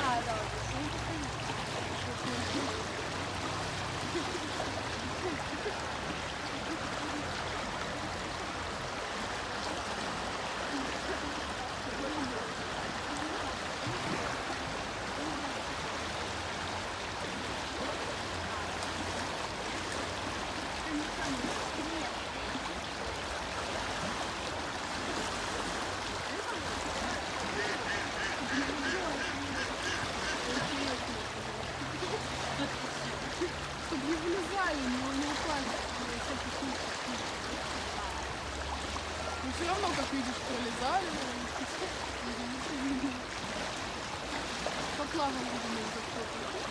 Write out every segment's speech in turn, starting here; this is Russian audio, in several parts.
А, да, чтобы не вылезали, но не упали. Но все равно, как видишь, пролезали. По плавам будем их закрепить.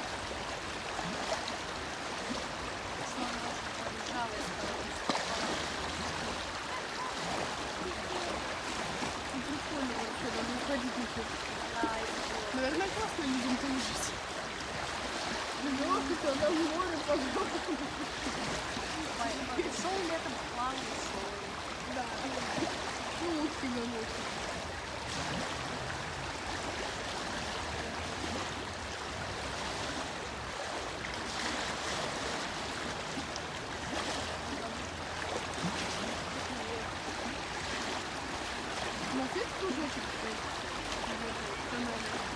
Прикольно вообще, даже уходить не хочется. Наверное, классно людям полежать. Лёгкость, она в море, пожалуйста. Шоу летом плавает шоу. Да. Ну, утки на ночь. У нас есть кружочек в канале?